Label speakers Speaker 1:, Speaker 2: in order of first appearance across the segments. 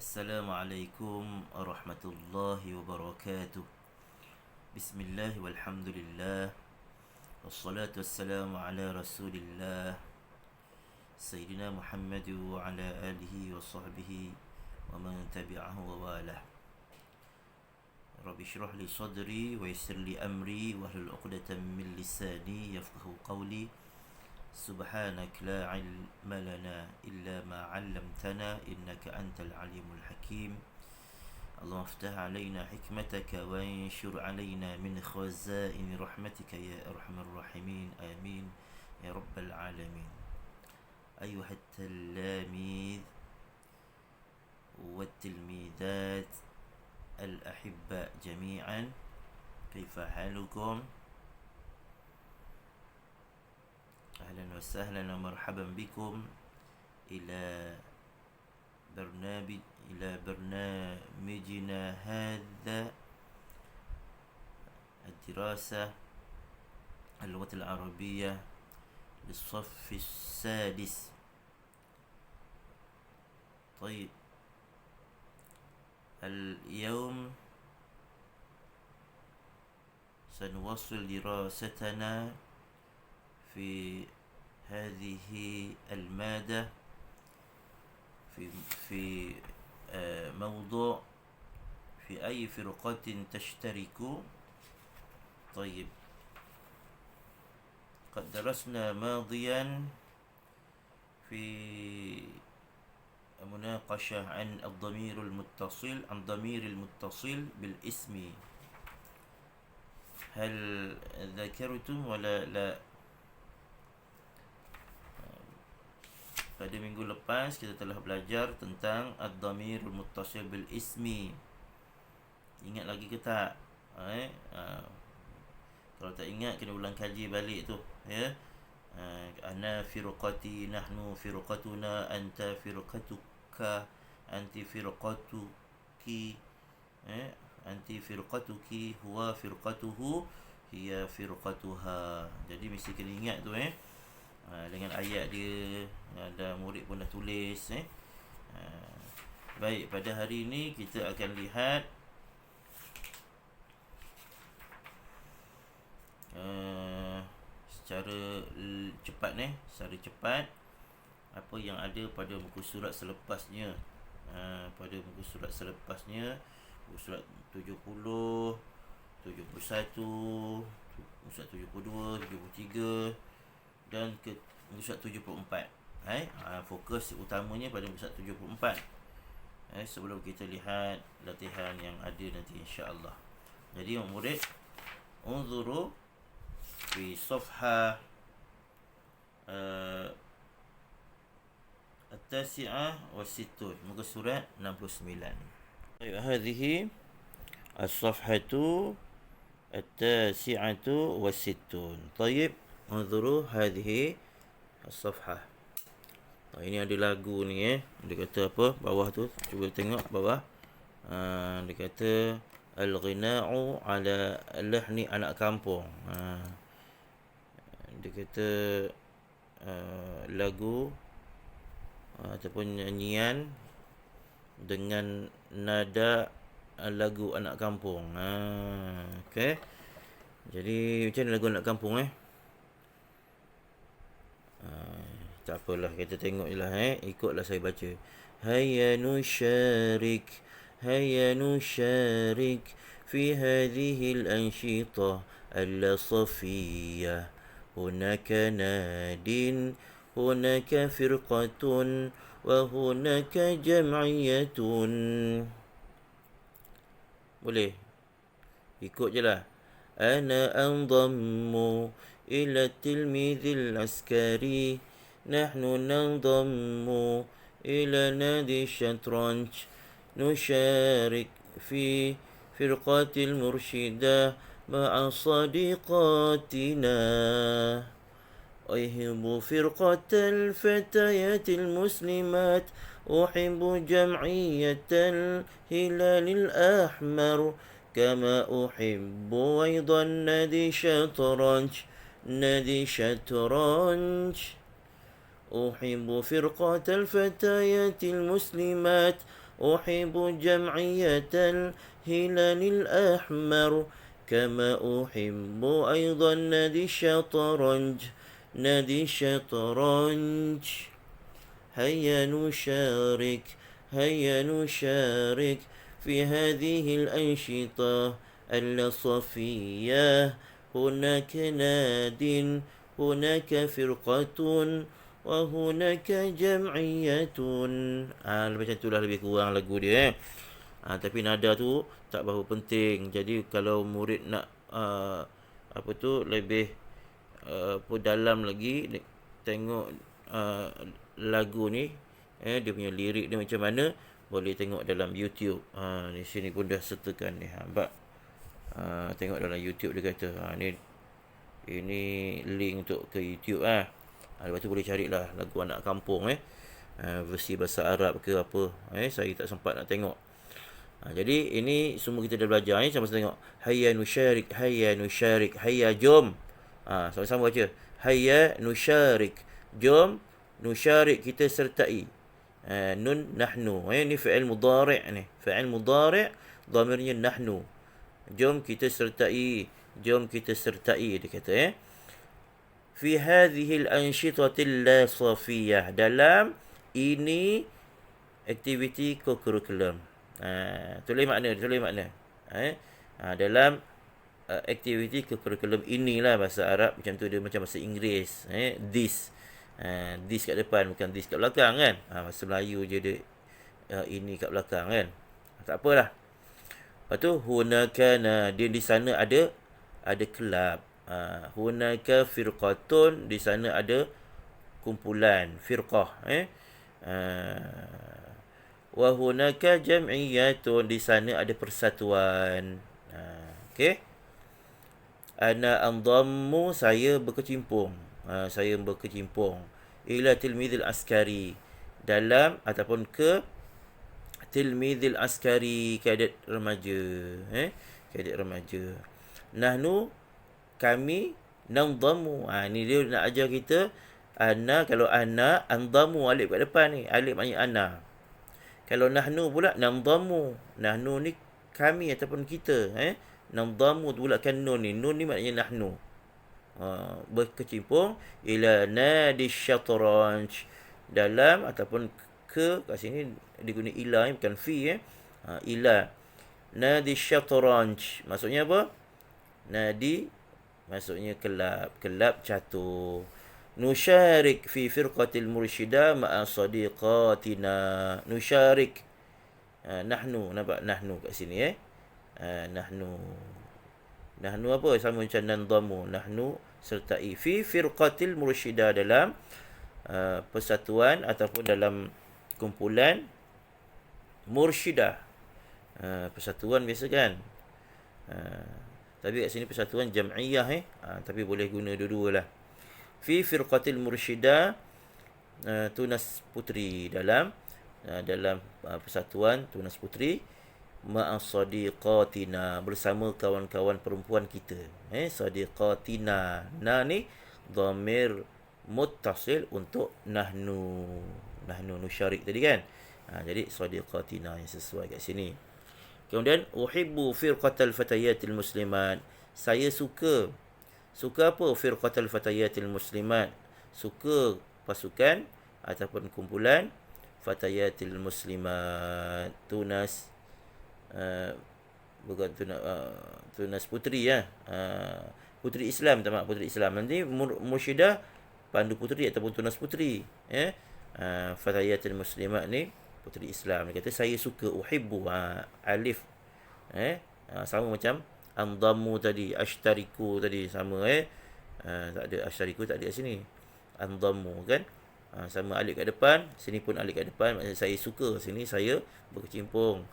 Speaker 1: Assalamualaikum warahmatullahi wabarakatuh. Bismillah walhamdulillah. Wassalatu wassalamu ala rasulillah Sayyidina Muhammad wa ala alihi wa sahbihi wa man tabi'ahu wa walah. Rabbi syrah li sadri wa yassir li amri wa hlul 'uqdatam min lisani yafqahu qawli. Subhanak la ilma lana illa ma 'allamtana innaka antal alimul hakim. Allahumma aftah 'alaina hikmataka wa anshur 'alaina min khazain rahmatika ya arhamar rahimin. Amin ya rabbal alamin. Ayuha at-talamiz wat-tilmizat al-ahibba jami'an, kaifa halukum? أهلا وسهلا ومرحبا بكم إلى برنامجنا هذا الدراسة اللغة العربية للصف السادس. طيب، اليوم سنواصل دراستنا في هذه المادة في موضوع في أي فرقة تشترك. طيب، قد درسنا ماضيا في مناقشة عن الضمير المتصل بالاسم. هل ذكرتم ولا لا؟ Pada minggu lepas kita telah belajar tentang ad-dhamirul muttasil bil ismi. Ingat lagi ke tak? Kalau tak ingat kena ulang kaji balik tu, ya. Ana firqati, nahnu firqatuna, anta firqatuka, anti firqatuki, anti firqatuki, huwa firqatuhu, hiya firqatuha. Jadi mesti kena ingat tu, dengan ayat dia. Ada murid pun dah tulis. Baik, pada hari ini kita akan lihat secara cepat apa yang ada pada muka surat selepasnya. Muka surat 70, 71, 72, 73 dan ke muka surat 74. Fokus utamanya pada muka surat 74. Sebelum kita lihat latihan yang ada nanti insya-Allah. Jadi murid, unzuru fi safha at-tasi'ah wa sittun, muka surat 69. Baik, hadhihi as-safhatu at-tasi'atu wa sittun. Baik, unzuru hadhihi as-safhah. Ini ada lagu ni, dia kata apa bawah tu, cuba tengok bawah. Dia kata al-ghina'u ala lahni anak kampung. Dia kata lagu ataupun nyanyian dengan nada lagu anak kampung. Okey. Jadi macam mana lagu anak kampung? Tak apalah, kita tengok je lah, ikutlah saya baca. Hayya nusharik fi hadhihi al-anshita al-safiyya. Hunaka nadin, hunaka firqatun, wa hunaka jam'iyatun. Boleh? Ikut je lah. Ana andammu ila tilmidhil askari, nahnu nandammu ila nadi shatranj, nusharik fi firqatil murshida ma'a sadiqatina. أحب فرقة الفتيات المسلمات، أحب جمعية الهلال الأحمر، كما أحب أيضا نادي شطرنج. أحب فرقة الفتيات المسلمات، أحب جمعية الهلال الأحمر كما أحب أيضا نادي الشطرنج نادي الشطرنج هيا نشارك هيا نشارك في هذه الأنشطة الصفية هناك ناد هناك فرقة وهناك جمعية. Macam itulah lebih kurang lagu dia. Tapi nada tu tak berapa penting. Jadi kalau murid nak lebih dalam lagi tengok lagu ni, dia punya lirik dia macam mana, boleh tengok dalam YouTube. Di sini pun dah sertakan ni. Tengok dalam YouTube dia kata. Ini link untuk ke YouTube lepas tu boleh carilah lagu anak kampung versi bahasa Arab ke apa. Saya tak sempat nak tengok. Jadi ini semua kita dah belajar. Sama-sama tengok. Hayya nusyarik, hayya nusyarik, hayya jom. Sama-sama baca. Hayya nusyarik, jom nusyarik, kita sertai. Nun nahnu. Ini fi'il mudhari' ni. Fi'il mudhari' dhamirnya nahnu. Jom kita sertai. Jom kita sertai, dia kata fi hadhihi al-anshitatil la safiyah, dalam ini aktiviti co-curriculum. Tulis makna. Dalam aktiviti co-curriculum inilah bahasa Arab macam tu, dia macam bahasa Inggeris. This kat depan, bukan this kat belakang kan. Bahasa Melayu je dia ini kat belakang kan. Tak apalah. Lepas tu hunaka nadin, di sana ada kelab. Hunaka firqatun, di sana ada kumpulan, firqah. Wa hunaka jam'iyatun, di sana ada persatuan. Okey. Ana andammu, saya berkecimpung. Ila tilmidil askari, dalam ataupun ke tilmidil askari, kadet remaja. Kadet remaja. Nahnu, kami, nandamu. Ni dia nak ajar kita. Ana, kalau ana, andamu, alif kat depan ni. Alif maknanya ana. Kalau nahnu pula, nandamu. Nahnu ni kami ataupun kita. Nandamu tu pula kan nun ni. Nun ni maknanya nahnu. Berkecimpung. Ila nadi syatranj, dalam ataupun ke, kat sini diguna ila, bukan fi. Ila nadi syatranj, maksudnya apa? Nadi maksudnya kelab catur. Nusyarik fi firqatil mursyidah ma'a sadiqatina. Nusyarik, nahnu, nampak nahnu kat sini nahnu apa, sama macam nandamu. Nahnu sertai fi firqatil mursyidah, dalam persatuan ataupun dalam kumpulan mursyidah. Persatuan biasa kan. Tapi kat sini persatuan jam'iyah tapi boleh guna dua-dua lah. Fi firqatil mursyidah, tunas putri, dalam persatuan tunas putri, ma'a sadiqatina, bersama kawan-kawan perempuan kita. Sadiqatina, na ni dhamir muttasil untuk nahnu nusyarik tadi kan. Jadi sadiqatina yang sesuai kat sini. Kemudian uhibbu firqatal fatayatil muslimat, saya suka apa? Firqatal fatayatil muslimat, suka pasukan ataupun kumpulan fatayatil muslimat, tunas bukan tunas putri putri Islam, putri Islam. Nanti mursyidah pandu putri ataupun tunas putri. Fatayatil muslimat ni putri Islam. Dia kata saya suka, uhibbu, alif sama macam andamu tadi, ashtariku tadi sama. Tak ada ashtariku, tak ada kat sini. Andamu kan, sama alif kat depan, sini pun alif kat depan, maksudnya saya suka, sini saya berkecimpung.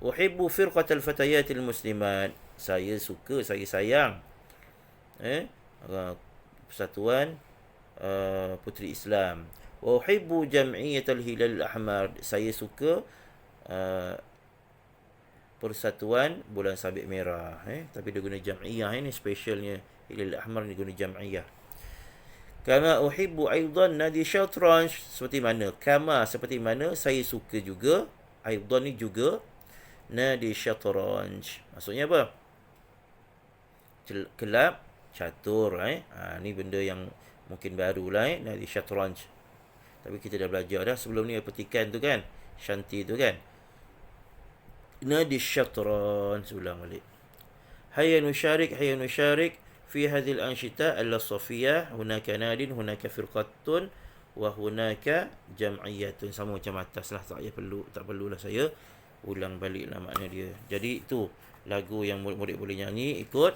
Speaker 1: Uhibbu firqatal fatayatil muslimat, saya suka, saya sayang persatuan putri Islam. Wa uhibbu jam'iyatal hilal ahmar, saya suka persatuan bulan sabit merah. Tapi dia guna jam'iyah, ini specialnya hilal ahmar ni guna jam'iyah. Kama uhibbu aidan nadi syatranj, seperti mana, kama seperti mana saya suka juga Aidan ni juga. Nadi syatranj. Maksudnya apa? Kelab catur. Ni benda yang mungkin baru lah. Nadi syatranj. Tapi kita dah belajar dah sebelum ni petikan tu kan. Shanti tu kan. Nadi syatranj. Ulang balik. Hayya nusyarik fi hadhil anshita al-safiyah. Hunaka nadin, hunaka firqatun, wa hunaka jam'iyatun. Sama macam atas lah. Tak perlulah saya ulang balik lah makna dia. Jadi itu lagu yang murid-murid boleh nyanyi ikut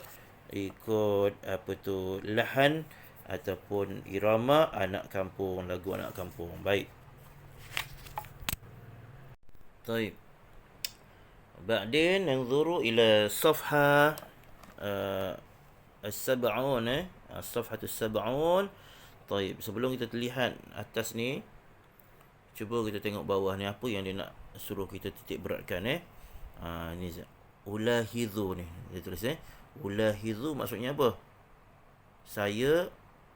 Speaker 1: apa tu, lahan ataupun irama anak kampung, lagu anak kampung. Baik. Baik. Ba'din nanzuru ila safha as-sab'un as-safhatu as-sab'un. Baik, sebelum kita lihat atas ni, cuba kita tengok bawah ni apa yang dia nak suruh kita titik beratkan. Ni ulahidhu ni dia tulis. Ulahidhu maksudnya apa? Saya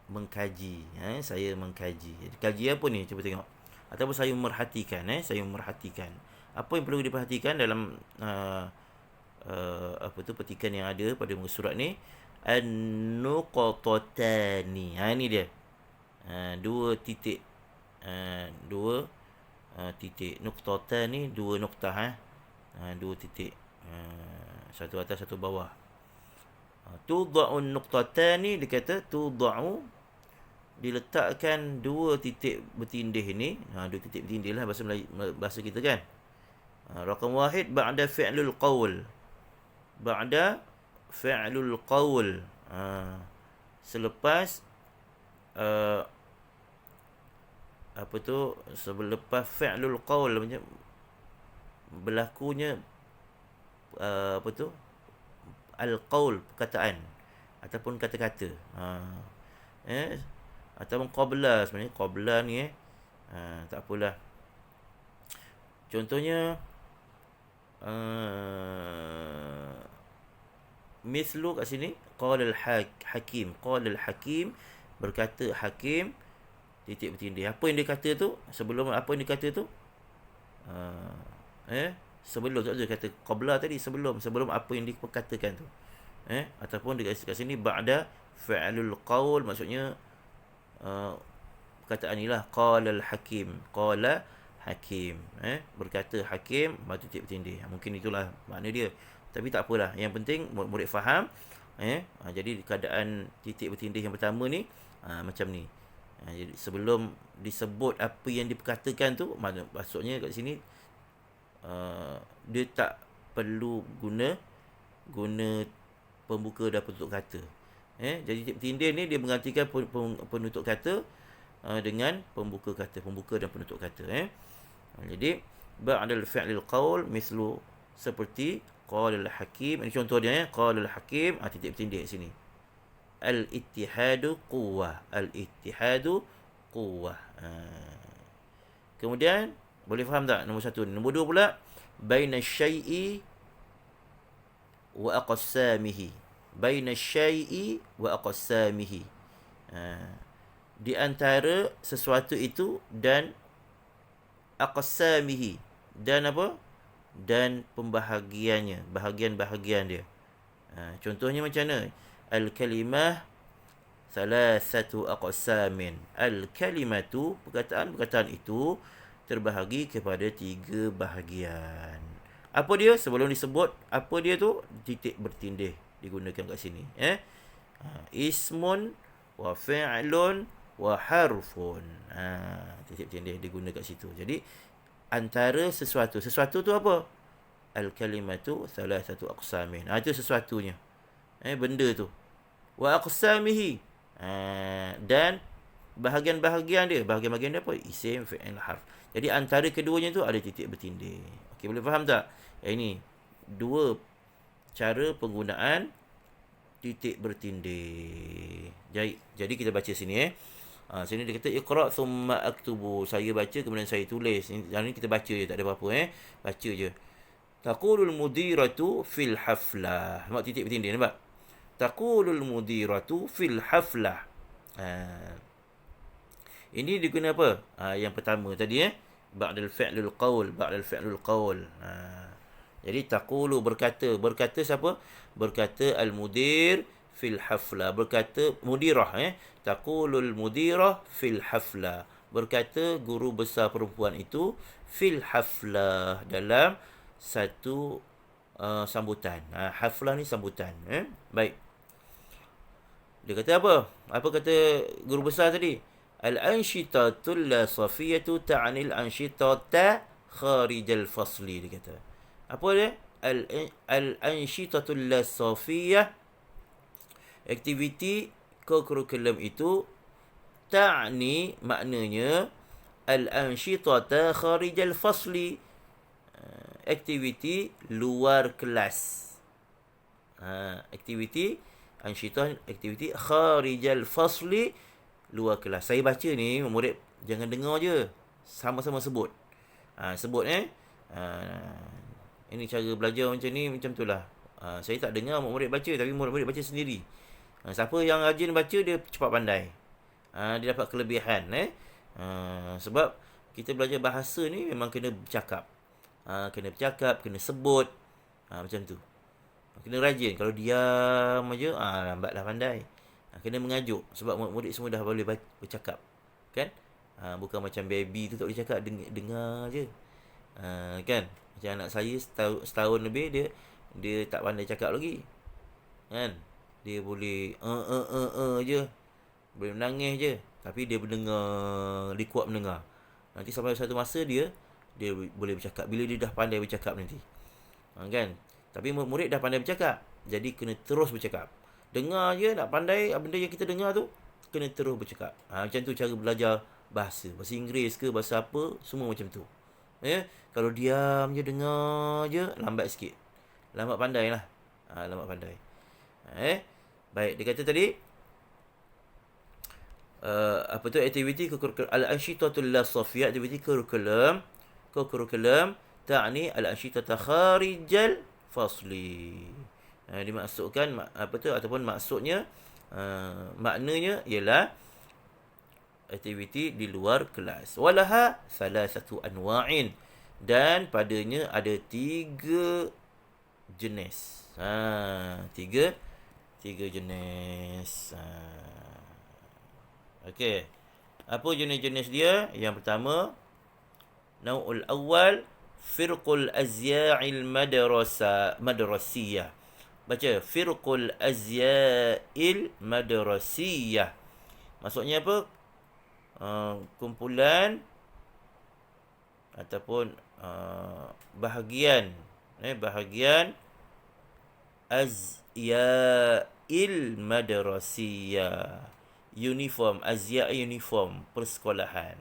Speaker 1: mengkaji. Saya mengkaji. Kaji apa ni? Cuba tengok. Ataupun saya memerhatikan. Saya memerhatikan. Apa yang perlu diperhatikan dalam apa tu petikan yang ada pada muka surat ni? An-nuqtatani. Ni dia. Dua titik. Dua titik. Nuqtatan ni dua noktah. Dua titik. Satu atas, satu bawah. Tuda'un nuqtatani, dia kata tuda'u, diletakkan dua titik bertindih ni. Dua titik bertindih lah bahasa kita kan. Raqam wahid ba'da fi'lul qawl. Ba'da fi'lul qawl. Selepas apa tu, selepas fi'lul qawl, macam berlakunya apa tu, al-qawl, perkataan ataupun kata-kata. Ataupun qabla, sebenarnya qabla ni tak apalah. Contohnya mislu kat sini, qala al-hakim, qala al-hakim, berkata hakim, titik bertindih. Apa yang dia kata tu? Sebelum apa yang dia kata tu? Sebelum tu dia kata qabla tadi, sebelum apa yang dikatakan tu. Ataupun dia kat sini ba'da fi'lul qawl, maksudnya perkataan inilah qala al-hakim, qala hakim, berkata hakim, titik bertindih. Mungkin itulah makna dia. Tapi tak apalah, yang penting murid faham. Jadi keadaan titik bertindih yang pertama ni macam ni. Jadi sebelum disebut apa yang diperkatakan tu, maksudnya kat sini dia tak perlu guna pembuka dan penutup kata. Jadi titik bertindih ni dia menggantikan penutup kata dengan pembuka dan penutup kata. Jadi ba'dal fi'lil qawl mislu, seperti qala al-hakim. Ini contoh dia. Qala al-hakim, titik bertindih sini. Al-ittihadu quwwah. Al-ittihadu quwwah. Kemudian boleh faham tak nombor satu? Nombor dua pula, baina syai'i wa aqsamihi. Baina syai'i wa aqsamihi. Di antara sesuatu itu dan aqsamihi, dan apa? Dan pembahagiannya, bahagian-bahagian dia. Contohnya macam mana? Al-kalimah thalathatu aqsamin. Al-kalimatu, perkataan itu terbahagi kepada 3 bahagian. Apa dia? Sebelum disebut apa dia tu, titik bertindih digunakan kat sini. Ismun wa fi'lun wa harfun. Titik bertindih digunakan kat situ. Jadi antara sesuatu tu apa? Al-kalimatu thalathatu aqsamin. Itu sesuatunya. Benda tu. Wa aqsamihi. Dan bahagian-bahagian dia. Bahagian-bahagian dia apa? Isim, fi'il, harf. Jadi antara keduanya tu ada titik bertindih. Okey, boleh faham tak? Ini dua cara penggunaan titik bertindih. Jadi kita baca sini. Sini dia kata iqra' thumma aktubu. Saya baca kemudian saya tulis. Yang ni kita baca je, tak ada apa-apa. Baca je. Taqulul mudiratu fil haflah. Nampak titik bertindih, nampak? Taqulul mudiratu fil haflah. Ini diguna apa? Yang pertama tadi. ba'dal fi'lul qaul, ba'dal fi'lul qaul. Jadi taqulu berkata. Berkata siapa? Berkata al-mudir fil hafla. Berkata mudirah. Taqulul mudirah fil hafla. Berkata guru besar perempuan itu fil hafla, dalam satu sambutan. Haflah ni sambutan. Baik. Dia kata apa? Apa kata guru besar tadi? Al-anshitatul la safiyatu ta'nil anshitata kharijal fasli. Dia kata. Apa dia? Al-anshitatul la safiyah, aktiviti co-curriculum itu, ta'ni maknanya al-anshitata kharijal fasli, aktiviti luar kelas. Aktiviti ansyitah, aktiviti kharijal fasli, luar kelas. Saya baca ni, murid jangan dengar je, sama-sama sebut. Sebut ini cara belajar macam ni, macam tu lah. Saya tak dengar murid baca, tapi murid baca sendiri. Siapa yang rajin baca, dia cepat pandai. Dia dapat kelebihan. Sebab kita belajar bahasa ni memang kena bercakap. Kena bercakap, kena sebut. Macam tu. Kena rajin. Kalau diam aja, lambatlah pandai. Kena mengajuk. Sebab murid semua dah boleh bercakap. Kan? Bukan macam baby tu tak boleh cakap, dengar je. Kan? Macam anak saya setahun lebih, dia tak pandai cakap lagi. Kan? Dia boleh je. Boleh menangis je. Tapi dia mendengar, dia kuat mendengar. Nanti sampai satu masa dia boleh bercakap. Bila dia dah pandai bercakap nanti. Kan? Tapi murid dah pandai bercakap. Jadi kena terus bercakap. Dengar je, nak pandai benda yang kita dengar tu, kena terus bercakap. Macam tu cara belajar bahasa. Bahasa Inggeris ke, bahasa apa, semua macam tu. Kalau diam je, dengar je, lambat sikit. Lambat pandai lah. Lambat pandai. Baik, dia kata tadi, apa tu, aktiviti al-anshitatul la safiyah, aktiviti curriculum ta'ni al-anshitata kharijal fasli. Dimaksudkan apa tu, ataupun maksudnya, maknanya ialah aktiviti di luar kelas. Walaha salasatu anwa'in, dan padanya ada 3 jenis. Tiga jenis. Okey. Apa jenis-jenis dia? Yang pertama, nau'ul awal, firqul azya'il madrasiyah. Baca, firqul azya'il madrasiyah. Maksudnya apa? Kumpulan ataupun bahagian azya'il madrasiyah. Uniform, azya' uniform persekolahan.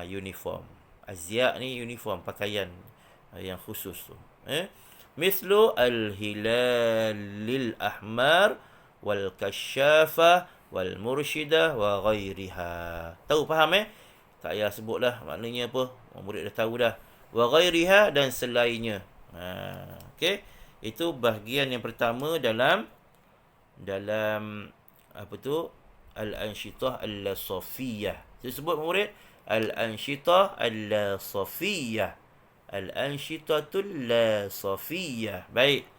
Speaker 1: Uniform. Azya' ni uniform, pakaian yang khusus tu. Mislu al-hilalil ahmar wal kasyafah wal mursyidah wa ghairiha. Tahu, faham tak payah sebutlah maknanya apa. Murid dah tahu dah. Wa ghairiha, dan selainnya. Okey. Itu bahagian yang pertama dalam apa tu, al-anshitah al-safiyah. Saya sebut murid, al-anshitah al-safiyah. Al-anshitatul la safiyah. Baik.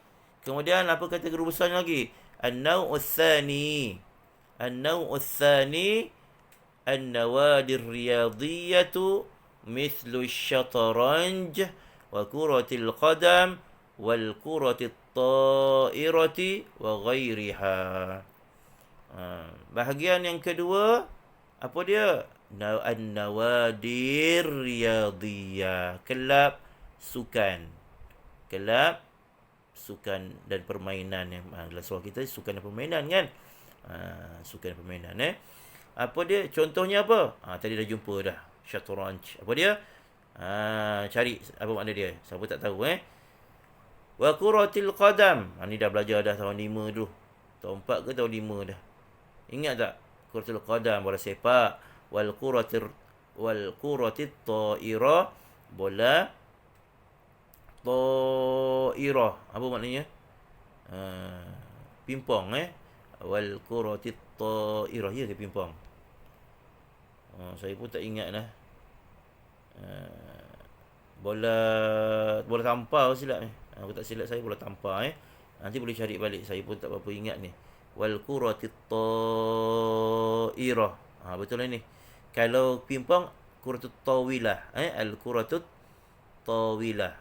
Speaker 1: Kemudian apa kata guru besar lagi? An-naw'u tsani. An-naw'u tsani an-nawadir riyadiyatu mithlu syataranj wa kuratil qadam wal kuratit ta'irati wa ghairiha. Bahagian yang kedua, apa dia? An-nawadir riyadiyah, kelab sukan dan permainan. Yang dalam surah kita sukan dan permainan, kan? Sukan dan permainan. Apa dia? Contohnya apa? Tadi dah jumpa dah, syataranj. Apa dia? Cari apa makna dia. Siapa tak tahu Wa kuratil qadam. Ni dah belajar dah tahun 5 dulu. Tahun 4 ke tahun 5 dah. Ingat tak? Kuratil qadam, bola sepak. Wal kuratit ta'irah, bola ta'irah. Apa maknanya? Pimpong. Wal kuratit ta'irah. Ya ke pimpong? Saya pun tak ingat dah. Bola bola tampar silap ni. Aku tak silap saya bola tampar Nanti boleh cari balik. Saya pun tak berapa ingat ni. Wal kuratit ta'irah. Betul lah ni. Kalau pingpong kuratut tawilah. Al kuratut tawilah.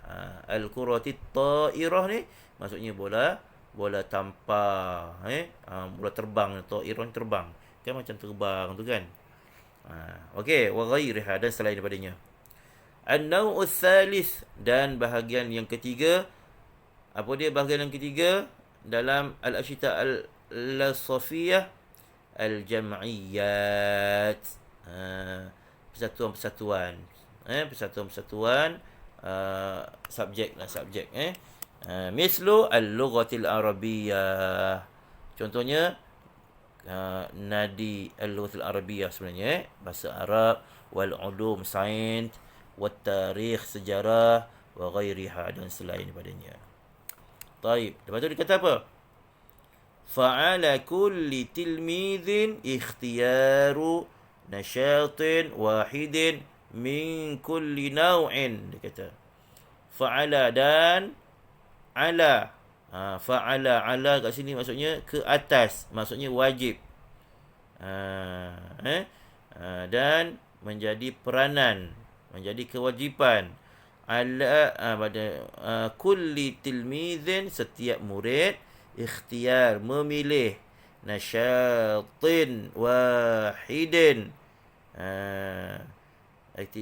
Speaker 1: Al kuratit ta'irah ni maksudnya bola tampar. Bola terbang. Ta'irah ni terbang. Kan macam terbang tu kan. Okey, wa ghairiha dan selain daripadanya. An-naw'u tsalits dan bahagian yang ketiga. Apa dia bahagian yang ketiga? Dalam al-asyita al-lasafiyah al-jam'iyat. Persatuan-persatuan. Persatuan-persatuan subjek. Mislu al-lughatil arabiyyah. Contohnya nadi al-lughatil arabiyyah sebenarnya bahasa Arab, wal ulum sains, wat tarikh sejarah, wa ghairiha dan selain daripadanya. Taib. Lepas tu dia kata apa? Fa'ala kulli tilmidhin ikhtiyaru nashatin wahidin min kulli naw'in. Dia kata fa'ala dan ala. Fa'ala kat sini maksudnya ke atas, maksudnya wajib. Dan menjadi peranan, menjadi kewajipan pada kulli tilmidhin, setiap murid, ikhtiyar, memilih, nasyatin wahidin,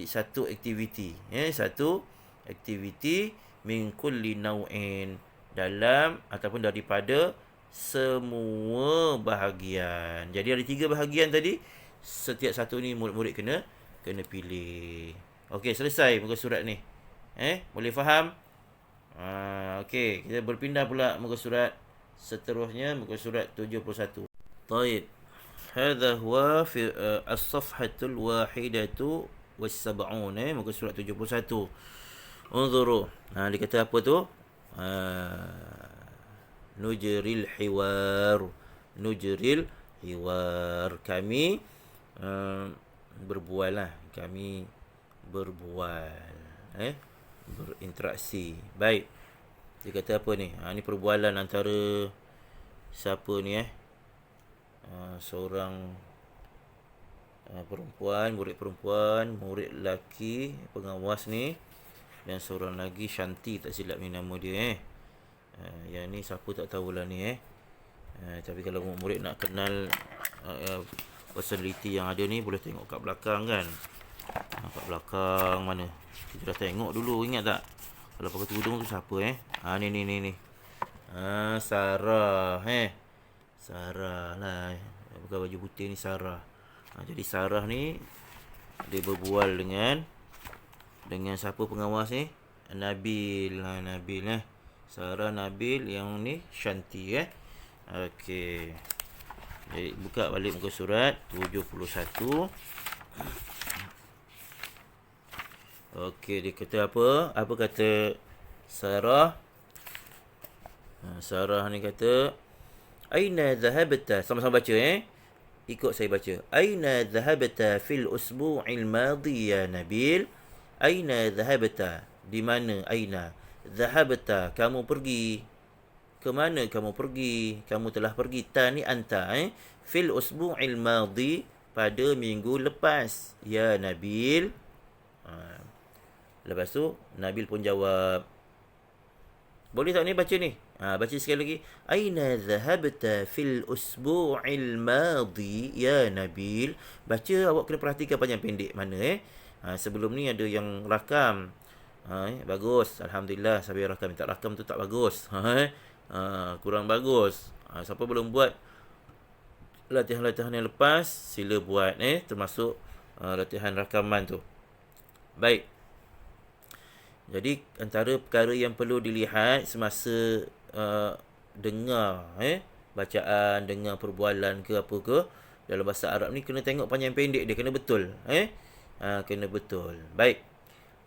Speaker 1: satu aktiviti, satu aktiviti min kulli naw'in, dalam ataupun daripada semua bahagian. Jadi ada 3 bahagian tadi. Setiap satu ni murid-murid kena pilih. Okey, selesai muka surat ni. Boleh faham? Okey, kita berpindah pula muka surat seterusnya, muka surat 71. Taib. Hadha huwa fi as-safhatul wahidatu was-sab'un, muka surat 71. Unzuru. Dia kata apa tu? Nujril hiwar. Nujril hiwar. Kami berbual lah. Kami berbual. Berinteraksi. Baik. Dia kata apa ni? Ni perbualan antara siapa ni seorang perempuan, murid lelaki, pengawas ni, dan seorang lagi Shanti, tak silap ni nama dia yang ni siapa tak tahulah ni tapi kalau murid nak kenal personality yang ada ni, boleh tengok kat belakang kan. Kat belakang mana? Kita dah tengok dulu, ingat tak? Kalau pakai tudung tu siapa ni. Sarah Sarah lah. Pakai baju putih ni Sarah. Jadi Sarah ni dia berbual dengan siapa pengawas ni? Nabil. Sarah, Nabil, yang ni Shanti Okey. Jadi buka balik muka surat 71. Okey, dia kata apa? Apa kata Sarah? Sarah ni kata, Aina dhahabta? Sama-sama baca Ikut saya baca. Aina dhahabta fil usbu'il madhi ya Nabil? Aina dhahabta? Di mana? Aina dhahabta? Kamu pergi. Ke mana kamu pergi? Kamu telah pergi. Ta ni anta fil usbu'il madhi, pada minggu lepas. Ya Nabil. Lepas tu Nabil pun jawab. Boleh tak ni baca ni? Baca sekali lagi. Aina dhahabta fil usbu'il madhi ya Nabil? Baca, awak kena perhatikan panjang pendek mana sebelum ni ada yang rakam. Bagus. Alhamdulillah. Sampai rakam. Tak rakam tu tak bagus. Kurang bagus. Siapa belum buat latihan-latihan yang lepas, sila buat termasuk latihan rakaman tu. Baik. Jadi antara perkara yang perlu dilihat semasa dengar bacaan, dengar perbualan ke apa ke dalam bahasa Arab ni, kena tengok panjang pendek dia, kena betul. Kena betul. Baik.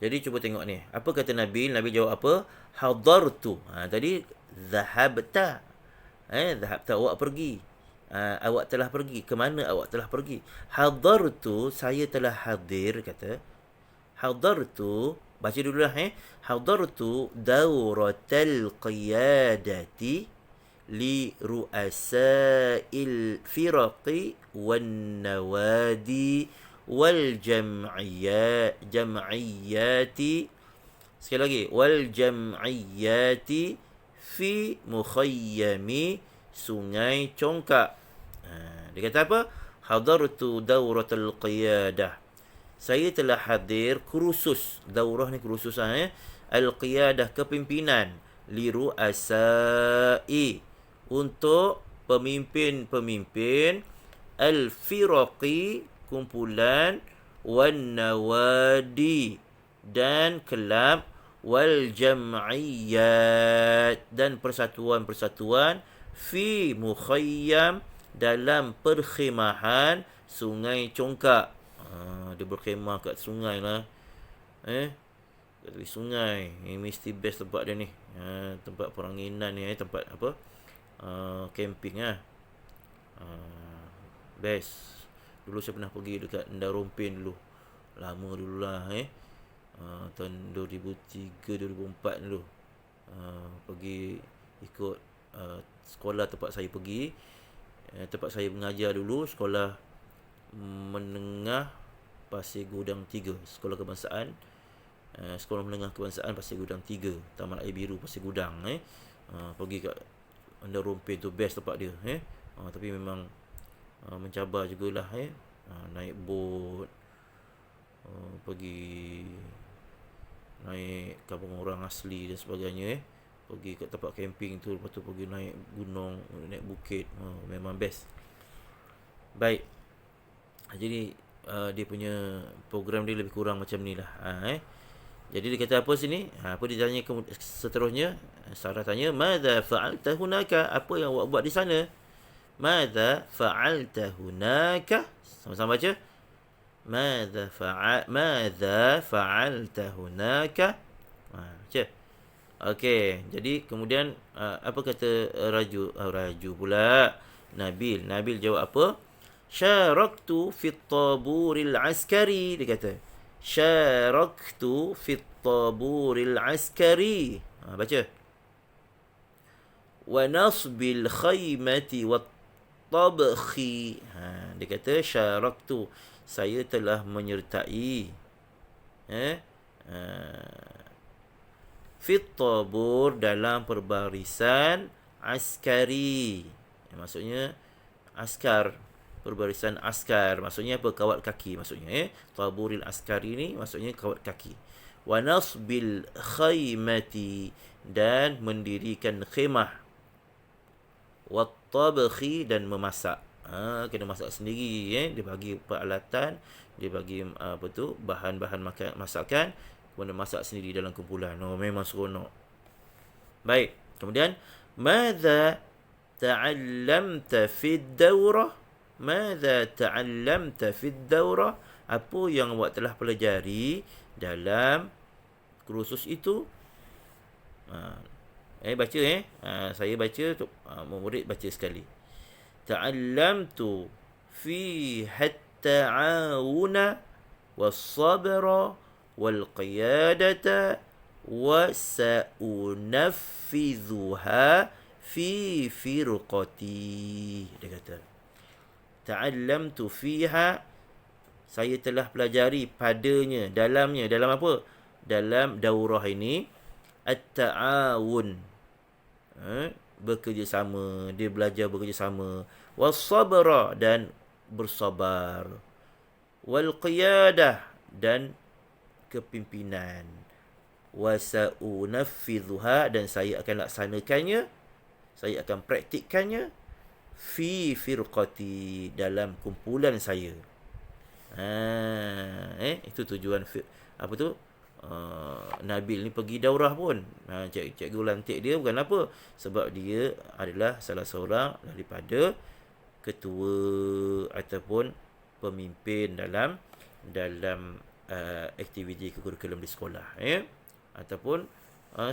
Speaker 1: Jadi cuba tengok ni. Apa kata Nabil? Nabil jawab apa? Hadartu. Tadi zahabta. Zahabta, awak pergi. Awak telah pergi. Ke mana awak telah pergi? Hadartu, saya telah hadir, kata. Hadartu, baca dulu lah Hadartu dauratal qiyadati li ru'asa'il firaqi wan nawadi wal jam'iyati. Sekali lagi, wal jam'iyati fi mukhayyami Sungai Congkak. Dia kata apa? Hadartu dauratul qiyadah. Saya telah hadir kursus. Daurah ni kursus al-qiyadah, kepimpinan. Li ru'asai, untuk pemimpin-pemimpin. Al-firaqi, kumpulan. Wan nawadi, dan kelab. Wal jam'iyat, dan persatuan-persatuan. Fi mukhayyam, dalam perkhemahan Sungai Congkak. Dia berkhemah kat sungai lah. Kat tepi sungai. Ini mesti best tempat dia ni. Tempat peranginan ni. Tempat apa? Camping lah. Best. Dulu saya pernah pergi dekat Ndarompin dulu. Lama dulu lah. Tahun 2003-2004 dulu. Pergi ikut sekolah tempat saya pergi. Tempat saya mengajar dulu. Sekolah Menengah Pasir Gudang 3, Sekolah Kebangsaan. Sekolah Menengah Kebangsaan Pasir Gudang 3, Taman Air Biru Pasir Gudang. Pergi kat Ndarompin tu, best tempat dia. Tapi memang mencabar jugalah. Naik bot, pergi naik kampung orang asli dan sebagainya. Pergi kat tempat camping tu, lepas tu pergi naik gunung, naik bukit. Memang best. Baik. Jadi dia punya program dia lebih kurang macam ni lah. Jadi dia kata apa sini? Apa dia tanya seterusnya? Sarah tanya, "Madza fa'alta hunaka?" Apa yang awak buat di sana? "Madza fa'alta hunaka?" Sama-sama baca. "Madza fa'alta hunaka?" Baca. Okey, jadi kemudian apa kata Raju pula? Nabil jawab apa? Syaraktu fit taburil askari. Dia kata syaraktu fit taburil askari. Baca. Wa nasbil khaymati wat tabkhi. Dia kata syaraktu, saya telah menyertai fit tabur, dalam perbarisan askari. Maksudnya askar, perbarisan askar. Maksudnya apa? Kawat kaki maksudnya. Taburil askari ni maksudnya kawat kaki. Wa nasbil khaymati, dan mendirikan khemah. Wa tabkhi, dan memasak. Kena masak sendiri. Dia bagi peralatan, dia bagi bahan-bahan masakan, kemudian masak sendiri dalam kumpulan. Memang seronok. Baik. Kemudian, madza ta'allamta fid daurah? Madza ta'allamta fid daurah? Apa yang awak telah pelajari dalam kursus itu? Baca saya baca, murid baca sekali. Ta'allamtu fi at-ta'awuna was-sabra wal-qiyadata wa sa'unafidhuha fi firqati. Dia kata, ta'allamtu fiha, saya telah pelajari padanya, dalamnya. Dalam apa? Dalam daurah ini, at-ta'awun, bekerjasama. Dia belajar bekerjasama. Was-sabra, dan bersabar. Wal-qiyadah, dan kepimpinan. Wa sa'unafidhuha, dan saya akan laksanakannya, saya akan praktikkannya. Fi firqati, dalam kumpulan saya. Itu tujuan apa tu? Nabil ni pergi daurah pun. Cikgu lantik dia bukan apa, sebab dia adalah salah seorang daripada ketua ataupun pemimpin dalam aktiviti kurikulum di sekolah, ataupun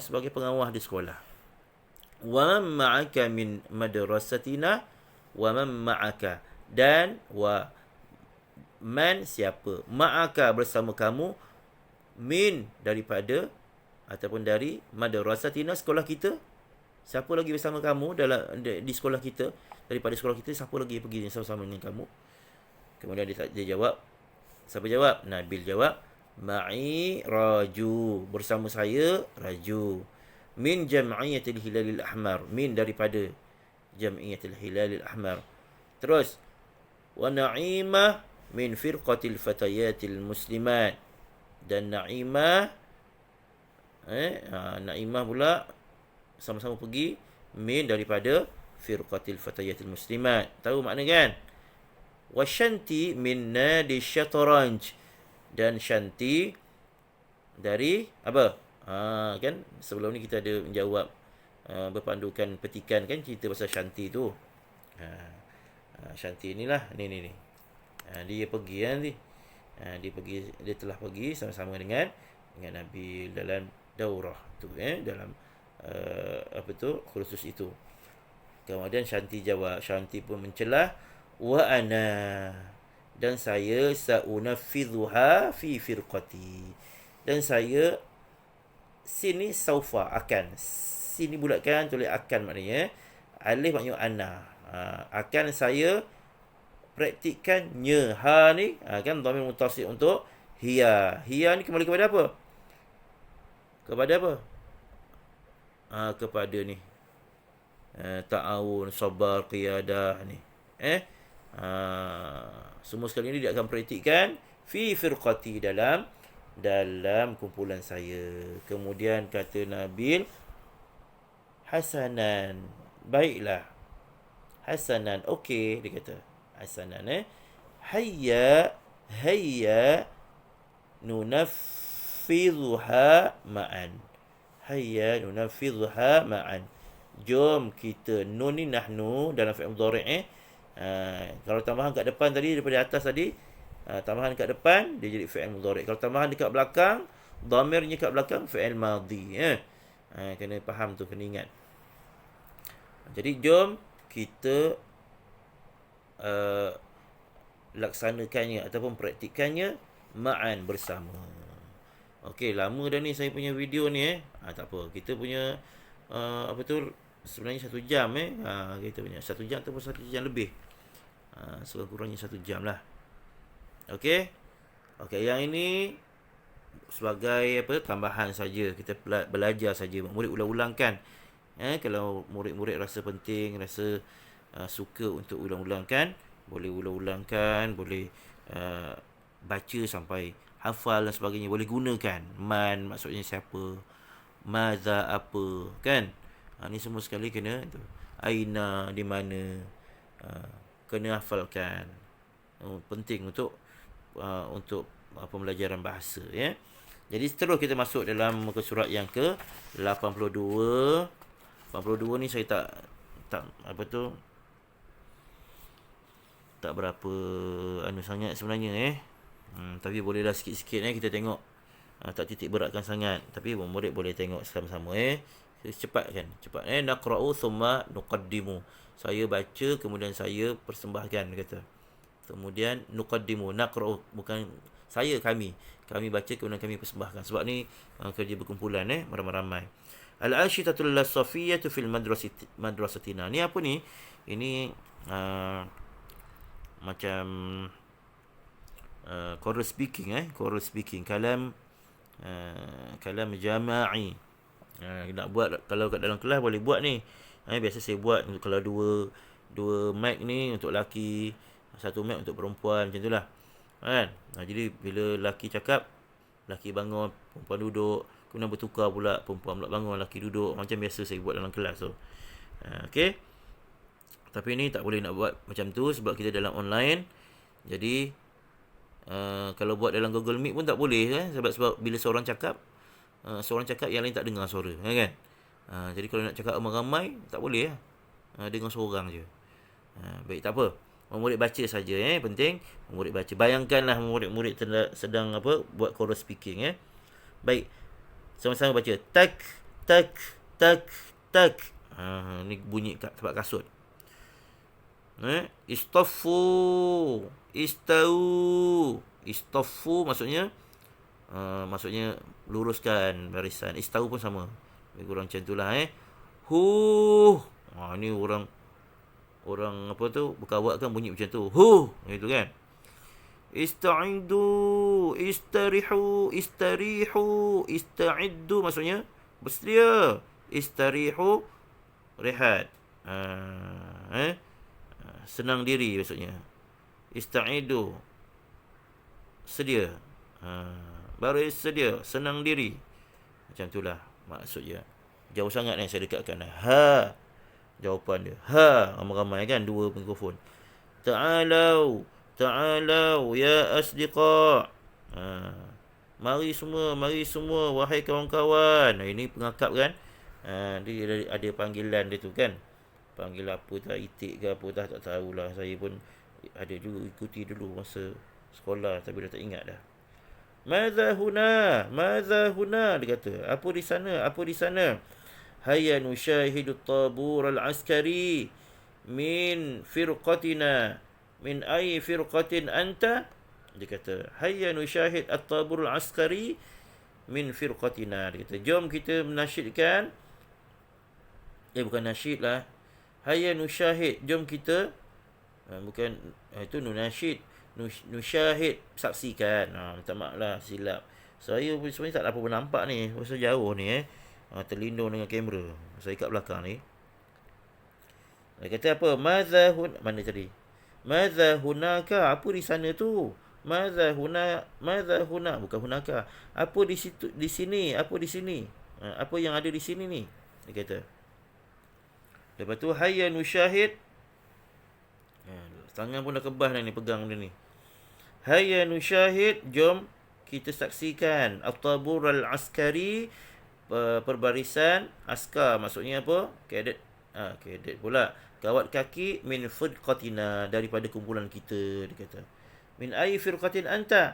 Speaker 1: sebagai pengawal di sekolah. Wa man ma'aka min madrasatina, wa man ma'aka, dan wa man, siapa, ma'aka, bersama kamu, min daripada ataupun dari madrasatina sekolah kita. Siapa lagi bersama kamu di sekolah kita? Daripada sekolah kita, siapa lagi pergi sama-sama dengan kamu? Kemudian dia jawab. Siapa jawab? Nabil jawab, ma'i raju, bersama saya raju. Min jam'iyatil hilalil ahmar, min daripada jam'iyatil hilalil ahmar. Terus, wa na'imah min firqatil fatayatil muslimat. Dan Naimah Naimah pula sama-sama pergi min daripada firqatil fatayatil muslimat. Tahu makna kan? Wa Shanti min nadi syatranj. Dan Shanti dari apa? Kan sebelum ni kita ada menjawab berpandukan petikan kan, cerita pasal Shanti tu. Shanti inilah ni. Dia pergi nanti. Dia telah pergi sama-sama dengan Nabi dalam daurah tu, dalam kursus itu. Kemudian Shanti jawab, Shanti pun mencelah, wa ana, dan saya saunafidhuha fi firqati, dan saya, sini saufa, akan, sini bulatkan tulis akan maknanya, alif maknanya ana, akan saya praktikkannya. Ni kan dhamir muttasil untuk hiya. Hiya ni kembali kepada apa? Kepada ni ta'awun, sabar, qiyadah ni. Semua sekali ni dia akan praktikkan fi firqati, dalam kumpulan saya. Kemudian kata Nabil, hasanan, baiklah. Hasanan, okey, dia kata. Hasanan, hayya nunafidhuha ma'an. Hayya nunafidhuha ma'an. Jom kita, nun ni nahnu dalam fi'il mudhari'. Kalau tambahan kat depan tadi, daripada atas tadi, tambahan kat depan dia jadi fi'il mudhari'. Kalau tambahan dekat belakang, dhamirnya kat belakang, fi'il madhi. Kena faham tu, kena ingat. Jadi jom kita laksanakannya ataupun praktikannya ma'an, bersama. Okey, lama dah ni saya punya video ni. Tak apa, kita punya sebenarnya 1 jam. Kita punya 1 jam ataupun 1 jam lebih, sekurang-kurangnya 1 jam lah. Okey, yang ini sebagai tambahan saja, kita belajar saja, murid ulang-ulangkan. Kalau murid-murid rasa penting, rasa suka untuk ulang-ulangkan, boleh ulang-ulangkan, boleh baca sampai hafal dan sebagainya, boleh gunakan man, maksudnya siapa, madza, apa, kan. Ni semua sekali kena tu. Aina, di mana, kena hafalkan. Penting untuk pembelajaran bahasa, ya. Jadi terus kita masuk dalam muka surat yang ke 82. 82 ni saya tak berapa sangat sebenarnya, tapi bolehlah sikit-sikit kita tengok, tak titik beratkan sangat, tapi murid boleh tengok sama-sama. Cepat, naqra'u thumma nuqaddimu, saya baca kemudian saya persembahkan, kata. Kemudian nuqaddimu, naqra'u bukan saya, kami baca kemudian kami persembahkan, sebab ni kerja berkumpulan, ramai-ramai. Al-anshitatul lasafiyatu fil madrasatina. Ni apa ni? Ini macam choral speaking, kalam jama'i. Nak buat, kalau kat dalam kelas boleh buat ni. Biasa saya buat kalau dua mic ni untuk lelaki, satu mic untuk perempuan, macam itulah. Kan? Jadi bila lelaki cakap, lelaki bangun, perempuan duduk, kemudian bertukar pula, perempuan pula bangun, lelaki duduk, macam biasa saya buat dalam kelas tu. Okey. Tapi ni tak boleh nak buat macam tu sebab kita dalam online. Jadi kalau buat dalam Google Meet pun tak boleh, kan? Sebab bila seorang cakap yang lain tak dengar suara, kan? Jadi kalau nak cakap ramai-ramai tak boleh, dengar seorang je. Baik, tak apa. Murid baca saja, penting murid baca. Bayangkanlah murid sedang buat choral speaking, Baik. Sama-sama baca. Tak, tak, tak, tak. Ni bunyi kat tempat kasut. Istau. Istau maksudnya Maksudnya luruskan barisan. Istawu pun sama. Lebih kurang macam itulah Huh. Ni orang apa tu berkawak kan bunyi macam tu. Huh. Itu kan. Ista'idu, istarihu, ista'iddu maksudnya bersedia. Istarihu, rehat. Senang diri maksudnya. Ista'idu, sedia. Baris sedia, senang diri. Macam itulah maksudnya. Jauh sangat saya dekatkan. Ha. Jawapan dia. Ha. Ramai-ramai kan dua mikrofon. Ta'alau. Ta'alau ya asdiqa. Mari semua wahai kawan-kawan. Ini pengakap kan. Dia ada panggilan dia tu kan. Panggil apa tak, itik ke apa tak tahulah. Saya pun ada juga ikuti dulu masa sekolah tapi dah tak ingat dah. Madza huna dia kata. Apa di sana? Hayya nushahidu at-tabur al-askari min firqatina. Min ay firqatin anta? Dia kata, hayya nushahid at-tabur al-askari min firqatina. Dia kata, jom kita menasyidkan. Bukan nasyid lah. Hayya nushahid, jom kita bukan itu nunasyid, nusyahid, saksikan. Minta maaf lah silap. Saya sebenarnya tak apa pun nampak ni, pasal jauh ni terlindung dengan kamera. Saya kat belakang ni. Dia kata apa? Mana tadi? Madza hunaka? Apa di sana tu? Madza huna? Bukan hunaka. Apa di situ, di sini? Apa di sini? Apa yang ada di sini ni? Dia kata. Lepas tu hayya nusyahid. Tangan pun dah kebas dah ni, pegang dia ni. Hayya nusyahid, jom kita saksikan at-tabur al-askari, perbarisan askar. Maksudnya apa? Kadet. Kadet pula. Kawat kaki min firqatina, daripada kumpulan kita, dia kata. Min ay firqatin anta?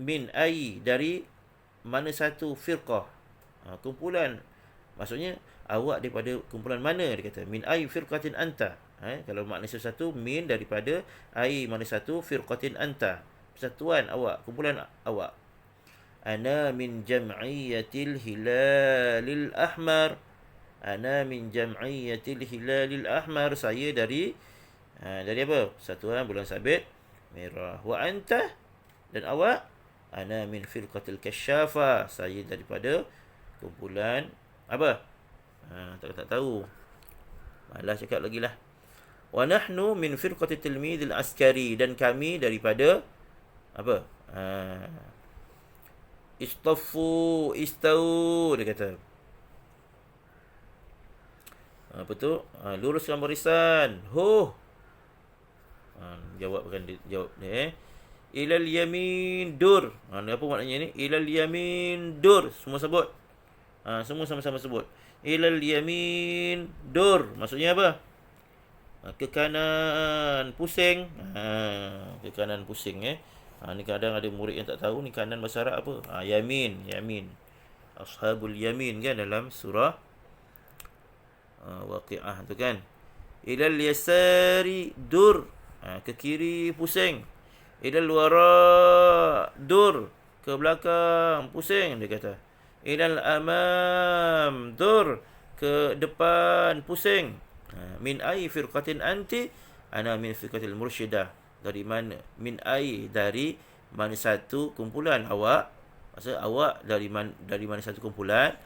Speaker 1: Min ay, dari mana satu firqah? Kumpulan. Maksudnya awak daripada kumpulan mana, dia kata. Min ay firqatin anta. Kalau makna sesuatu, min daripada, ay mana satu, firqatin anta, persatuan awak, kumpulan awak. Ana min jam'iyyatil hilalil ahmar. Ana min jam'iyyatil hilalil ahmar. Saya dari apa? Satuan bulan sabit merah. Wa anta, dan awak? Ana min firqatil kasyafa. Saya daripada kumpulan apa? Tak tahu. Malah cakap lagi lah. Wa nahnu min firqatil tilmidil askari, dan kami daripada apa? Istau, dia kata. Apa tu? Luruskan barisan. Jawab dia. Ilal yamin dur. Apa maknanya ni? Ilal yamin dur. Semua sebut. Semua sama-sama sebut. Ilal yamin dur. Maksudnya apa? Ke kanan pusing. Ke kanan pusing ni kadang ada murid yang tak tahu ni kanan bahasa Arab apa. Yamin. Ashabul yamin kan dalam surah Waqiah tu kan. Ilal yasari dur. Ke kiri pusing. Ilal wara dur. Ke belakang pusing, dia kata. Ilal amam dur. Ke depan pusing. Min ay firqatin anti? Ana min firqatil mursyidah. Dari mana? Min ay, dari mana satu kumpulan awak? Maksud awak dari mana satu kumpulan?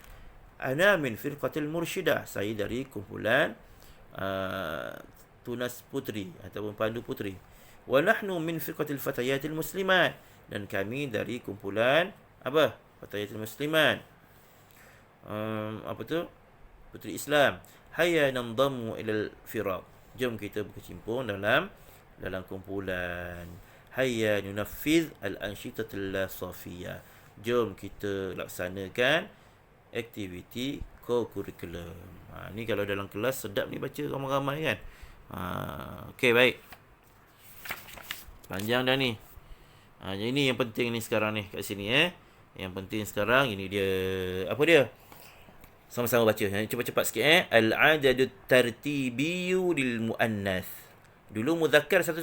Speaker 1: Ana min firqatil mursyidah. Saya dari kumpulan tunas putri ataupun pandu putri. Wa nahnu min firqatil fatayatil muslimat, dan kami dari kumpulan apa? Fatayatil muslimat. Apa tu? Putri Islam. Hayya nandamu ilal firaq. Jom kita berkecimpung dalam kumpulan. Hayya nunaffiz al-anshitatul safiyah. Jom kita laksanakan aktiviti co-curriculum. Ni kalau dalam kelas sedap ni baca ramai-ramai kan. Okey, baik. Panjang dah ni. Ini yang penting ni sekarang ni kat sini Yang penting sekarang ini dia. Apa dia? Sama-sama baca. Cepat-cepat sikit Al-adadut tartibiyyu lil muannath. Dulu muzakkar 1/10,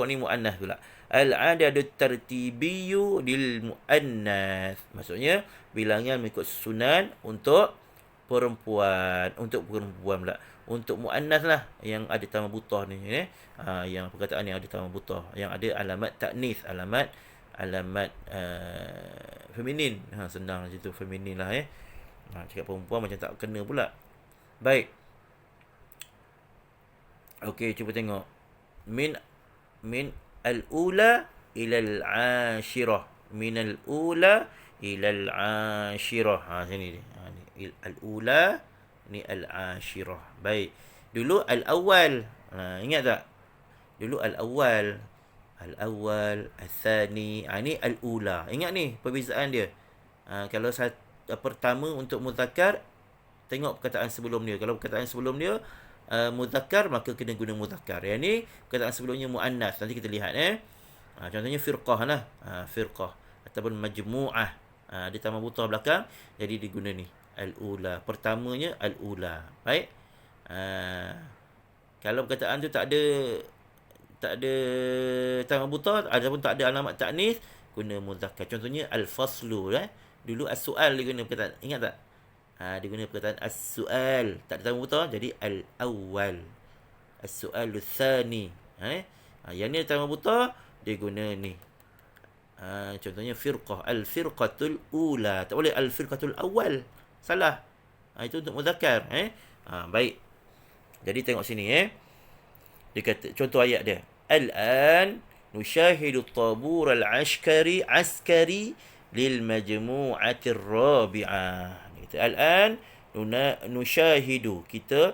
Speaker 1: ni muannas pula. Al-adadu tartibiyyu lil muannas. Maksudnya bilangan mengikut susunan untuk perempuan. Untuk perempuan pula. Untuk muannas lah yang ada tambah butah ni, yang perkataan yang ada tambah butah, yang ada alamat taknis, alamat feminin. Senang macam tu, feminin lah. Cakap perempuan macam tak kena pula. Baik. Okey, cuba tengok. Min min al-ula ila al-ashirah. Min al-ula ila al-ashirah. Sini dia. Ni al-ula, ni al-ashirah. Baik. Dulu al-awwal. Ingat tak? Dulu al-awwal. Al-awwal, al-thani. Ni al-ula. Ingat ni perbezaan dia. Kalau pertama untuk muzakkar, tengok perkataan sebelum dia. Kalau perkataan sebelum dia muzakkar, maka kena guna muzakkar. Yang ni perkataan sebelumnya muannas. Nanti kita lihat contohnya firqah lah. Firqah ataupun majmu'ah. Dia tambah butah belakang, jadi diguna ni al-ula. Pertamanya al-ula. Baik. Kalau perkataan tu tak ada tambah butah ataupun tak ada alamat taknis, guna muzakkar. Contohnya al-faslu. Dulu as-su'al diguna perkataan. Ingat tak? Dia guna perkataan as-su'al. Tak ada tambah butah, jadi al-awwal. As-su'alu thani. Yang ni ada tambah butah, dia guna ni. Contohnya firqah. Al-firqatul ula. Tak boleh al-firqatul awal. Salah. Itu untuk muzakkar. Baik. Jadi tengok sini. Dia kata, contoh ayat dia. Al-an nushahidu tabur al-askari lil majmu'atir rabi'ah. Al-an nushahidu, kita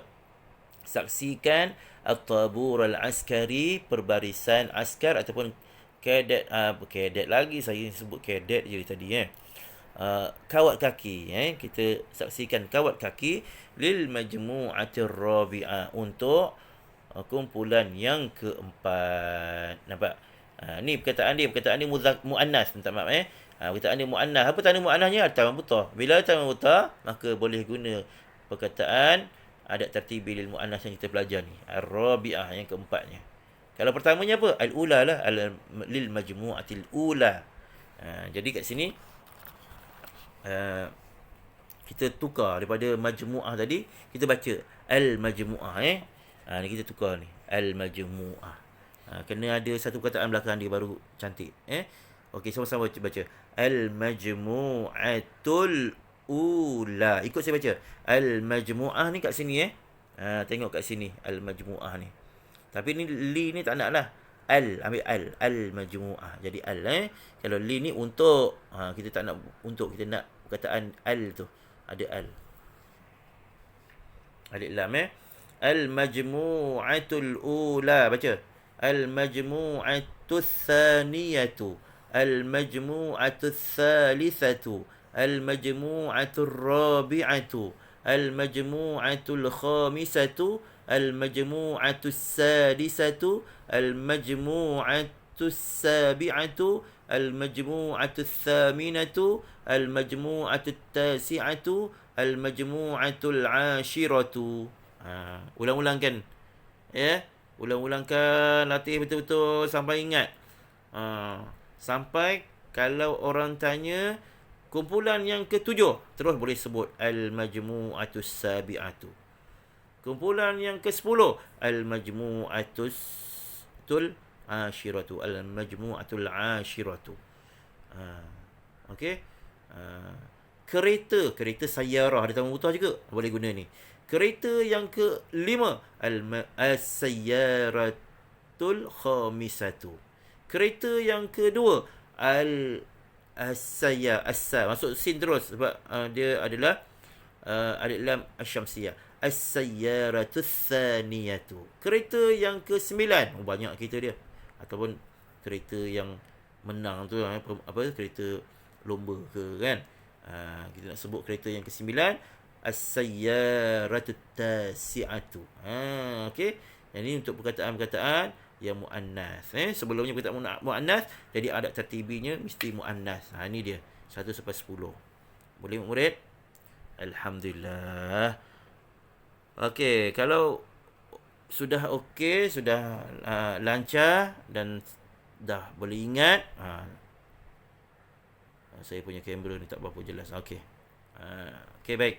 Speaker 1: saksikan at-tabur al-askari, perbarisan askar ataupun kadet. Kadet lagi, saya sebut kadet je tadi. Kawat kaki. Kita saksikan kawat kaki lil majmu'atir rabi'ah, untuk kumpulan yang keempat. Nampak? Ni perkataan dia muannas. Minta maaf. Perkataan dia muannas. Apa tanda muannasnya? Tambah butah. Bila tambah butah, maka boleh guna perkataan adat tertibi lil muannas yang kita belajar ni. Ar-rabi'ah, yang keempatnya. Kalau pertamanya apa? Al-ula lah. Lil majmu'atil ula. Jadi kat sini kita tukar daripada majmu'ah tadi, kita baca al-majmu'ah. Ni kita tukar ni. Al-majmu'ah. Kena ada satu perkataan belakang dia baru cantik. Okey, sama-sama baca. Al-majmu'atul ula. Ikut saya baca. Al-majmu'ah ni kat sini. Tengok kat sini. Al-majmu'ah ni. Tapi ni li ni tak nak lah. Ambil al. Al-majmu'ah. Jadi al. Kalau li ni untuk. Kita tak nak untuk. Kita nak perkataan al tu. Ada al. Alif lam. Al-majmu'atul ula. Baca. Al-majmu'atul thaniyatu. Al-majmu'atul thalithatu. Al-majmu'atul rabi'atu. Al-majmu'atul khamisatu. Al-majmu'atul sadisatu. Al-majmu'atul sabi'atu. Al-majmu'atul thaminatu. Al-majmu'atul tasi'atu. Al-majmu'atul ashiratu. Ulang-ulangkan. Ulang-ulangkan, latih betul-betul sampai ingat. Sampai kalau orang tanya kumpulan yang ketujuh, terus boleh sebut al-majmu'atus sabi'atu. Kumpulan yang ke-10, al-majmu'atus ashiratu. Al-majmu'atul ashiratu. Okey. Kereta sayyarah, ada tambah butah juga, boleh guna ni. Kereta yang ke-5, as-sayyaratul khamisatu. Kereta yang ke-2, masuk sin terus sebab dia adalah alif lam asy-syamsiyah. As-sayyaratus tsaniyatu. Kereta yang ke-9, banyak kereta dia, ataupun kereta yang menang tu, kereta lomba ke kan. Kita nak sebut kereta yang ke-9, as-sayyaratut tasi'atu. Okey. Yang ni untuk perkataan-perkataan yang muannas. Sebelumnya perkataan muannas, jadi adat tertibinya mesti muannas. Ni dia 1/10. Boleh murid? Alhamdulillah. Okey, kalau sudah okey, sudah lancar dan dah boleh ingat. Saya punya kamera ni tak berapa jelas. Okey. Okey, baik.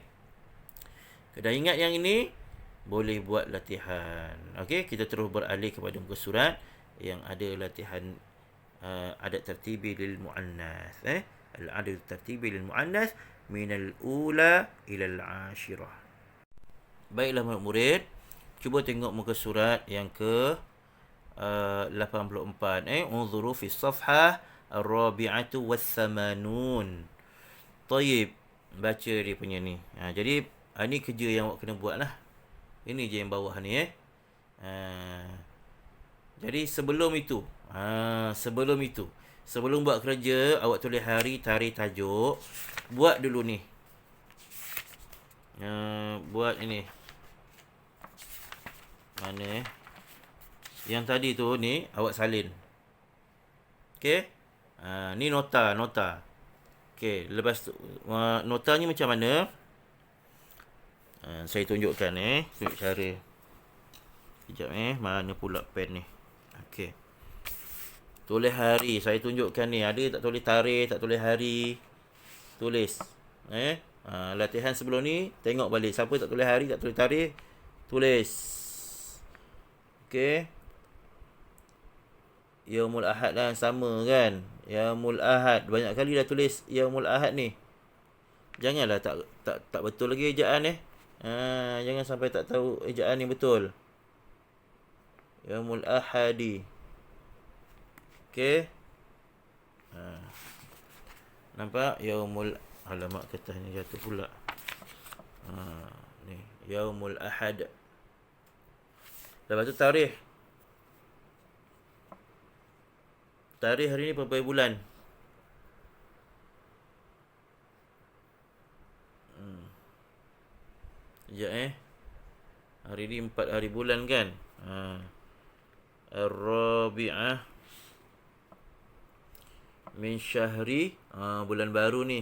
Speaker 1: Dah ingat yang ini, boleh buat latihan. Okey, kita terus beralih kepada muka surat yang ada latihan adat tertibi lil muannas. Al-adat tertibi lil muannas min al-ula ila al-ashirah. Baiklah murid-murid, cuba tengok muka surat yang ke 84. Unzuru fi safhah ar-rabi'atu was-samanun. Tayyib, baca dia punya ni. Jadi ni kerja yang awak kena buat lah. Ini je yang bawah ni jadi sebelum itu, sebelum buat kerja, awak tulis hari, tarikh, tajuk. Buat dulu ni. Buat ini. Mana yang tadi tu ni awak salin. Okey? Ni nota. Okey, lepas tu notanya macam mana? Saya tunjukkan tunjuk cara. Sekejap mana pula pen ni. Okey. Tulis hari, saya tunjukkan ni. Ada tak tulis tarikh, tak tulis hari. Tulis. Latihan sebelum ni tengok balik. Siapa tak tulis hari, tak tulis tarikh, tulis. Okey. Yaumul Ahad lah sama kan. Yaumul Ahad. Banyak kali dah tulis Yaumul Ahad ni. Janganlah tak betul lagi ejaan jangan sampai tak tahu ejaan ni betul. Yaumul Ahadi. Okey. Nampak Yaumul, alamak kertas ni jatuh pula. Ni Yaumul Ahad. Lepas tu tarikh. Tarikh hari ni berapa bulan? Sekejap hari ni 4 hari bulan kan? Ar-Rabi'ah min syahri, bulan baru ni.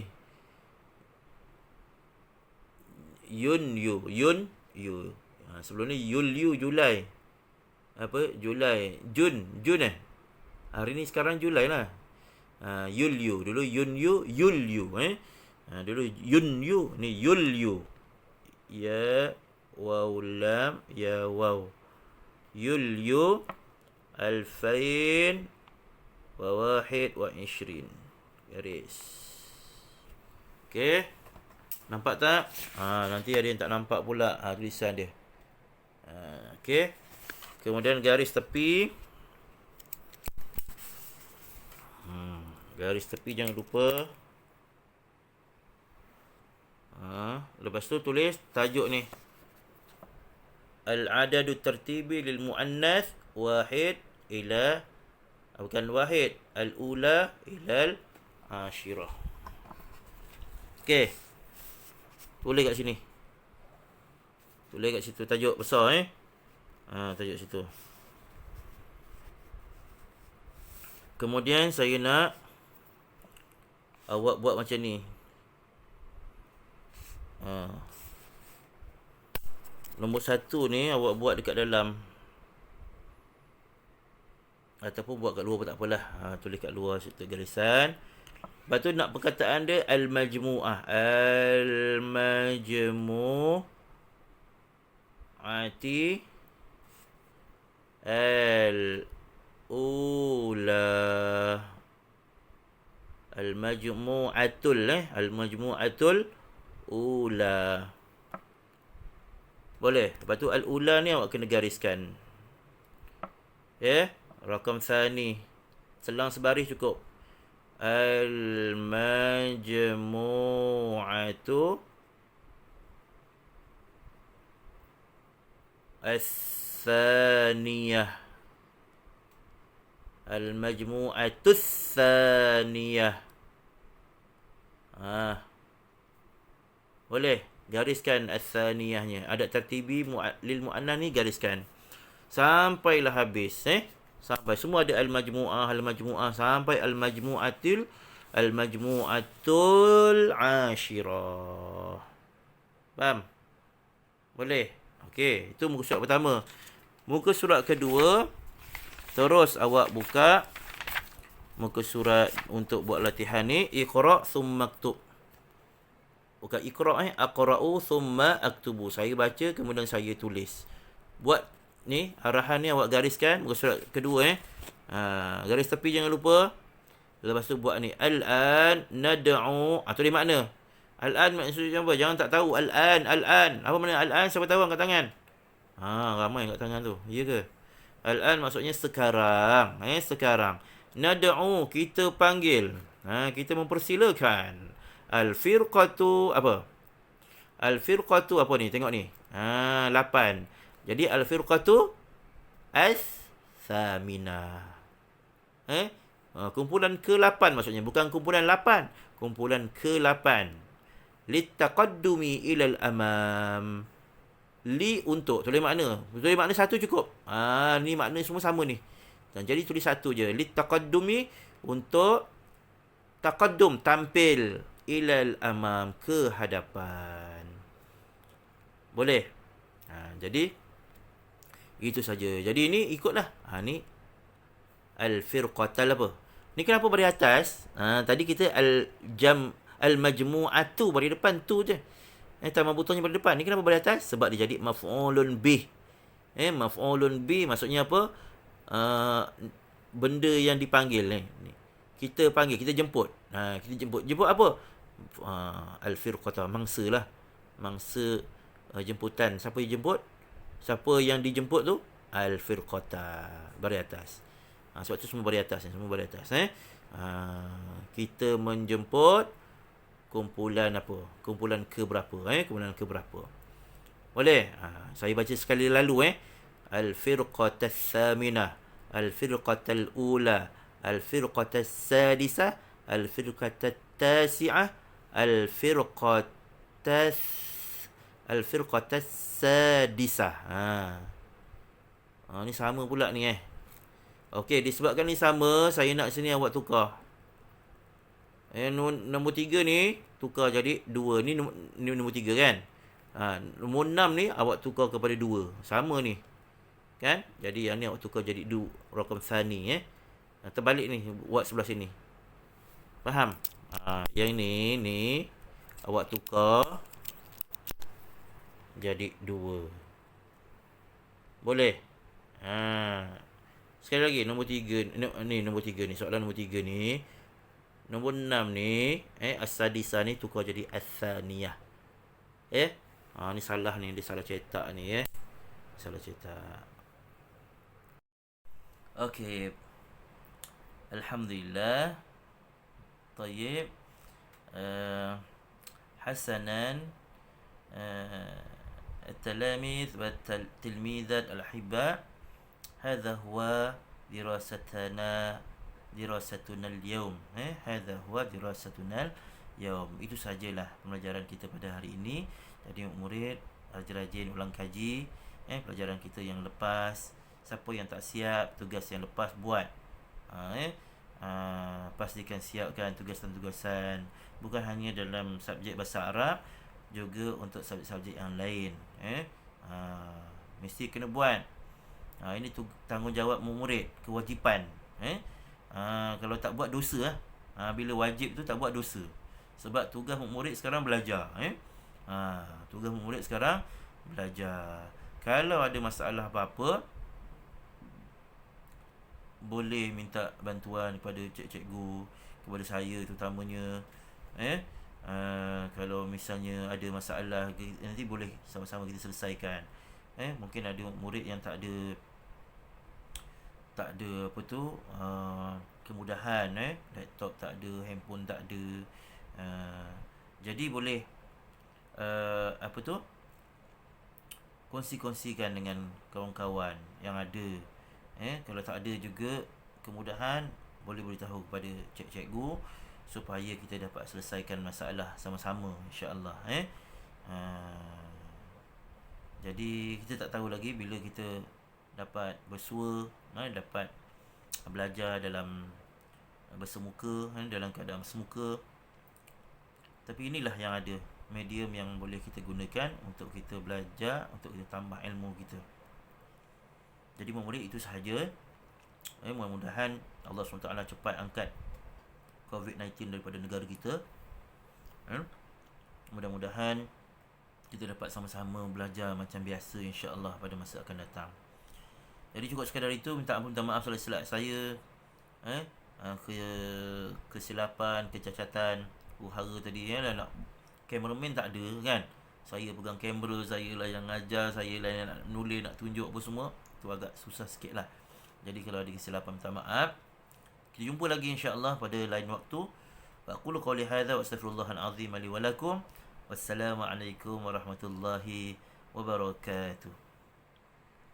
Speaker 1: Yun-yu. Sebelum ni Yul-yu, Julai. Apa? Julai. Jun. Hari ni sekarang Julai lah. Yul-yu. Dulu Yun-yu, Yul-yu. Dulu Yun-yu, ni Yul-yu. Ya, waw, lam, ya, waw. Yul-yu, 2021. Garis. Okey. Nampak tak? Nanti ada yang tak nampak pula tulisan dia. Okey. Kemudian garis tepi. Garis tepi jangan lupa. Lepas tu tulis tajuk ni. Al-adadu tertibi lil muannas wahid ila, bukan wahid, al-ula ila al-ashirah. Okey. Tulis kat sini. Tulis kat situ tajuk besar tajuk situ. Kemudian saya nak awak buat macam ni. Nombor 1 ni awak buat dekat dalam, ataupun buat kat luar pun tak apalah. Tulis kat luar situ garisan. Lepas tu nak perkataan dia al-majmu'ah. Al-majmu'ati al-ula. Al-majmu'atul al-majmu'atul ula. Boleh. Lepas tu al-ula ni awak kena gariskan. Rakam thani. Selang sebaris cukup. Al-majmu'atu as-thaniyah. Al-majmu'atu as-thaniyah. Boleh. Gariskan as-thaniyahnya. Adat tertibi lil mu'annas ni gariskan. Sampailah habis. Sampai semua ada al-majmu'ah sampai al-majmu'atul ashirah. Faham? Boleh. Okey, itu muka surat pertama. Muka surat kedua, terus awak buka muka surat untuk buat latihan ni. Iqra' thumma aktub. Bukan iqra' aqra'u thumma aktubu. Saya baca kemudian saya tulis. Buat ni arahan ni awak gariskan muka surat kedua garis tepi jangan lupa. Lepas tu buat ni al-an nad'u. Tu dia makna. Al-an maksudnya apa? Jangan tak tahu al-an. Apa makna al-an? Siapa tahu angkat tangan? Ramai angkat tangan tu. Ya ke? Al-an maksudnya sekarang. Sekarang. Nad'u, kita panggil. Kita mempersilakan. Al-firqatu apa? Al-firqatu apa ni? Tengok ni. 8. Jadi al-firqatu as-thaminah. Kumpulan ke-8 maksudnya. Bukan kumpulan 8. Kumpulan ke-8. Littaqaddumi ilal amam. Li untuk. Tulis makna. Tulis makna satu cukup. Ni makna semua sama ni. Dan jadi tulis satu je. Littaqaddumi untuk taqaddum, tampil. Ilal amam, ke hadapan. Boleh? Jadi itu saja. Jadi ni ikutlah. Ni al-firqatal apa? Ni kenapa bagi atas? Tadi kita al-majmu'atu bagi depan tu je. Tambah butuhnya bagi depan. Ni kenapa bagi atas? Sebab dia jadi maf'ulun bih. Maf'ulun bih maksudnya apa? Benda yang dipanggil ni. Kita panggil, kita jemput. Kita jemput. Jemput apa? Al-firqata, mangsa lah. Mangsa jemputan. Siapa yang jemput? Siapa yang dijemput tu? Al-firqata. Bari atas. Sebab tu semua bari atas. Semua bari atas. Kita menjemput kumpulan apa? Kumpulan ke berapa? Kumpulan ke berapa? Boleh? Saya baca sekali lalu. Al-firqatas saminah. Al-firqatal ula. Al-firqatas sadisah. Al-firqatat tasi'ah. Al-firqatas sadisah. Ni sama pula ni Okey, disebabkan ni sama, saya nak sini awak tukar. Nombor 3 ni tukar jadi 2. Ni nombor 3 kan? Nombor 6 ni awak tukar kepada 2. Sama ni. Kan? Jadi yang ni awak tukar jadi 2. Rakam thani terbalik ni buat sebelah sini. Faham? Yang ni awak tukar jadi 2. Boleh? Sekali lagi nombor 3 ni nombor 3 ni, soalan nombor 3 ni. Nombor 6 ni as-sadisa ni tukar jadi as-thaniyah. Ni salah ni, dia salah cetak ni salah cetak. Okey. Alhamdulillah. Tayyib. Hasanan. التلاميذ والتلميذات الأحباء هذا هو دراستنا اليوم هذا هو دراستنا اليوم. Itu sajalah pembelajaran kita pada hari ini. Jadi murid rajin-rajin ulang kaji pelajaran kita yang lepas. Siapa yang tak siap tugas yang lepas buat. Pastikan siapkan tugasan-tugasan bukan hanya dalam subjek bahasa Arab, juga untuk subjek-subjek yang lain. Mesti kena buat. Ini tanggungjawab murid, kewajipan. Kalau tak buat dosa bila wajib tu tak buat dosa. Sebab tugas murid sekarang belajar. Tugas murid sekarang belajar. Kalau ada masalah apa-apa, boleh minta bantuan kepada cikgu, kepada saya terutamanya. Kalau misalnya ada masalah, nanti boleh sama-sama kita selesaikan. Mungkin ada murid yang tak ada apa tu kemudahan, laptop tak ada, handphone tak ada. Jadi boleh apa tu kongsi-kongsikan dengan kawan-kawan yang ada. Kalau tak ada juga kemudahan, boleh beritahu kepada cikgu supaya kita dapat selesaikan masalah sama-sama, insya-Allah. Jadi kita tak tahu lagi bila kita dapat bersua, dapat belajar dalam bersemuka, dalam keadaan bersemuka. Tapi inilah yang ada, medium yang boleh kita gunakan untuk kita belajar, untuk kita tambah ilmu kita. Jadi murid itu sahaja. Mudah-mudahan Allah SWT cepat angkat COVID-19 daripada negara kita. Mudah-mudahan kita dapat sama-sama belajar macam biasa, insya-Allah, pada masa akan datang. Jadi cukup sekadar itu. Minta maaf salah silap saya, kesilapan, kecacatan uhara tadi. Nak cameraman tak ada kan, saya pegang kamera, saya lah yang ngajar, saya lah yang nak nulis, nak tunjuk apa semua. Tu agak susah sikit lah. Jadi kalau ada kesilapan, minta maaf. Kita jumpa lagi insya-Allah pada lain waktu. Aqulu qawli hadza wa astaghfirullahal azim li wa lakum. Wassalamualaikum warahmatullahi wabarakatuh.